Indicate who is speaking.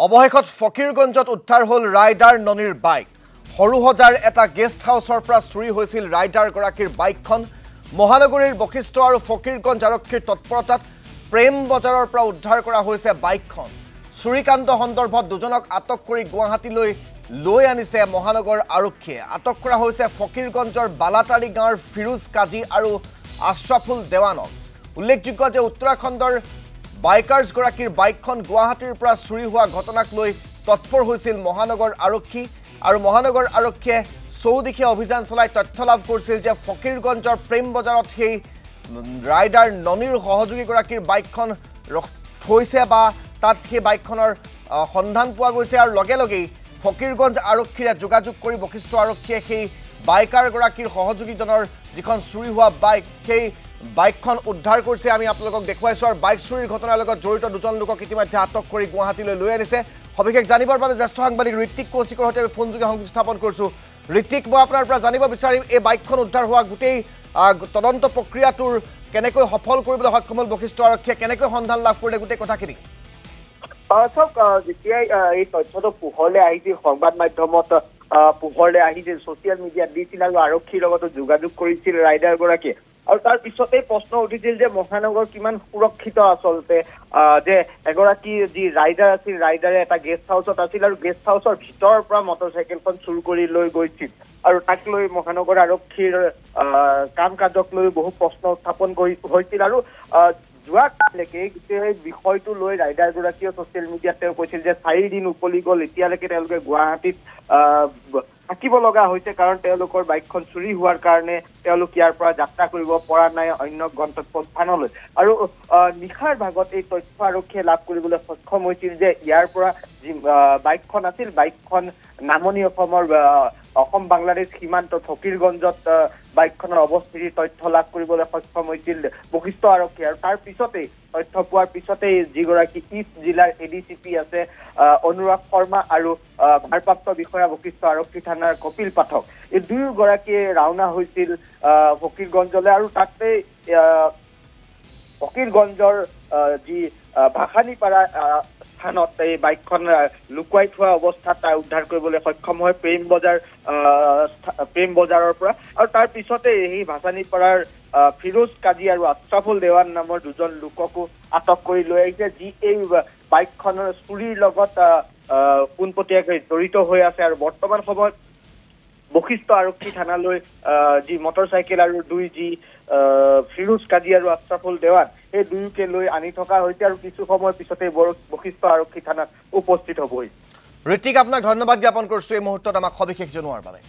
Speaker 1: অবশেষত ফকিৰগঞ্জত উদ্ধাৰ হ'ল ৰাইডাৰ ননীৰ বাইক। সৰুহজাৰ এটা গেষ্ট হাউচৰ পৰা চুৰি হৈছিল ৰাইডাৰ গৰাকীৰ বাইকখন। মহানগৰীৰ বশিষ্ঠ আৰু ফকিৰগঞ্জ আৰক্ষীৰ তৎপৰতাত প্ৰেম বজাৰৰ পৰা উদ্ধাৰ কৰা হৈছে বাইকখন। চুৰিকাণ্ড সন্দৰ্ভত দুজনক আটক কৰি গুৱাহাটীলৈ লৈ আনিছে মহানগৰ আৰক্ষীয়ে। আটক কৰা হৈছে ফকিৰগঞ্জৰ বালাতাৰী গাঁৱৰ ফিৰোজ কাজী আৰু আশ্ৰাফুল দেৱানক। উল্লেখযোগ্য যে উত্তৰাখণ্ডৰ বাইকাৰ্ছ গৰাকীৰ বাইকখন গুৱাহাটীৰ পৰা চুৰি হোৱা ঘটনাক লৈ তৎপৰ হৈছিল মহানগৰ আৰক্ষী আৰু মহানগৰ আৰক্ষীয়ে চৌদিশে অভিযান চলাই তথ্য লাভ কৰিছিল যে ফকিৰগঞ্জৰ প্ৰেম বজাৰত সেই ৰাইডাৰ ননীৰ সহযোগী গৰাকীৰ বাইকখন থৈছে বা তাত সেই বাইকখনৰ সন্ধান পোৱা গৈছে আৰু লগে লগেই ফকিৰগঞ্জ আৰক্ষীৰে যোগাযোগ কৰি বশিষ্ঠ আৰক্ষীয়ে সেই বাইকাৰ গৰাকীৰ সহযোগীজনৰ যিখন চুৰি হোৱা বাইক সেই বাইকখন উদ্ধাৰ কৰিছে। আমি আপোনালোকক দেখুৱাইছো আৰু বাইক চুৰিৰ ঘটনাৰ লগত জড়িত দুজন লোকক ইতিমধ্যে আটক কৰি গুৱাহাটীলৈ লৈ আনিছে। সবিশেষ জানিবৰ বাবে জ্যেষ্ঠ সাংবাদিক ঋত্বিক কৌশিকৰ সৈতে আমি ফোনযোগে সংযোগ স্থাপন কৰিছো। ঋত্বিক, মই আপোনাৰ পৰা জানিব বিচাৰিম এই বাইকখন উদ্ধাৰ হোৱা গোটেই তদন্ত প্ৰক্ৰিয়াটোৰ কেনেকৈ সফল কৰিবলৈ সক্ষম হ'ল বশিষ্ঠ আৰক্ষীয়ে, কেনেকৈ সন্ধান লাভ কৰিলে গোটেই কথাখিনি?
Speaker 2: যেতিয়াই এই তথ্যটো পোহৰলৈ আহিছিল, সংবাদ মাধ্যমত পোহৰলৈ আহিছিল, ছচিয়েল মিডিয়াত দিছিল আৰু আৰক্ষীৰ লগতো যোগাযোগ কৰিছিল ৰাইডাৰ গৰাকীয়ে। আৰু তাৰ পিছতেই প্ৰশ্ন উঠিছিল যে মহানগৰ কিমান সুৰক্ষিত আচলতে, যে এগৰাকী যি ৰাইডাৰ আছিল, ৰাইডাৰে এটা গেষ্ট হাউচত আছিল আৰু গেষ্ট হাউচৰ ভিতৰৰ পৰা মটৰচাইকেলখন চুৰ কৰি লৈ গৈছিল আৰু তাক লৈ মহানগৰ আৰক্ষীৰ কাম কাজক লৈ বহু প্ৰশ্ন উত্থাপন হৈছিল। আৰু যোৱা কালৈকে গোটেই বিষয়টো লৈ ৰাইডাৰ গৰাকীয়ে ছচিয়েল মিডিয়াত তেওঁ কৈছিল যে 4 দিন উকলি গ'ল, এতিয়ালৈকে তেওঁলোকে গুৱাহাটীত থাকিব লগা হৈছে কাৰণ তেওঁলোকৰ বাইকখন চুৰি হোৱাৰ কাৰণে তেওঁলোক ইয়াৰ পৰা যাত্ৰা কৰিব পৰা নাই অন্য গন্তব্য স্থানলৈ। আৰু নিশাৰ ভাগত এই তথ্য আৰক্ষীয়ে লাভ কৰিবলৈ সক্ষম হৈছিল যে ইয়াৰ পৰা যি বাইকখন আছিল, বাইকখন নামনি অসম বাংলাদেশ সীমান্ত ফকিৰগঞ্জত বাইকখনৰ অৱস্থিতিৰ তথ্য লাভ কৰিবলৈ সক্ষম হৈছিল বশিষ্ঠ আৰক্ষী। আৰু তাৰ পিছতেই তথ্য পোৱাৰ পিছতেই যিগৰাকী ইষ্ট জিলাৰ এডিচিপি আছে অনুৰাগ শৰ্মা আৰু ভাৰপ্ৰাপ্ত বিষয়া বশিষ্ঠ আৰক্ষী থানাৰ কপিল পাঠক, এই দুয়োগৰাকীয়ে ৰাওনা হৈছিল ফকিৰগঞ্জলৈ। আৰু তাতে ফকিৰগঞ্জৰ যি ভাসানীপাৰা স্থানত এই বাইকখন লুকুৱাই থোৱা অৱস্থাত উদ্ধাৰ কৰিবলৈ সক্ষম হয় প্ৰেম বজাৰৰ পৰা। আৰু তাৰ পিছতে সেই ভাসানীপাৰাৰ ফিৰোজ কাজী আৰু আশ্ৰাফুল দেৱান নামৰ দুজন লোককো আটক কৰি লৈ আহিছে, যি এই বাইকখনৰ চুৰিৰ লগত পোনপটীয়াকৈ জড়িত হৈ আছে। আৰু বৰ্তমান সময়ত বশিষ্ঠ আৰক্ষী থানালৈ যি মটৰচাইকেল আৰু যি ফিৰোজ কাজী আৰু আশ্ৰাফুল দেৱান এই দুয়োকে লৈ আনি থকা হৈছে আৰু কিছু সময়ৰ পিছতে বশিষ্ঠ আৰক্ষী থানাত উপস্থিত হ'বই।
Speaker 1: ঋত্বিক, আপোনাক ধন্যবাদ জ্ঞাপন কৰিছো এই মুহূৰ্তত আমাক সবিশেষ জনোৱাৰ বাবে।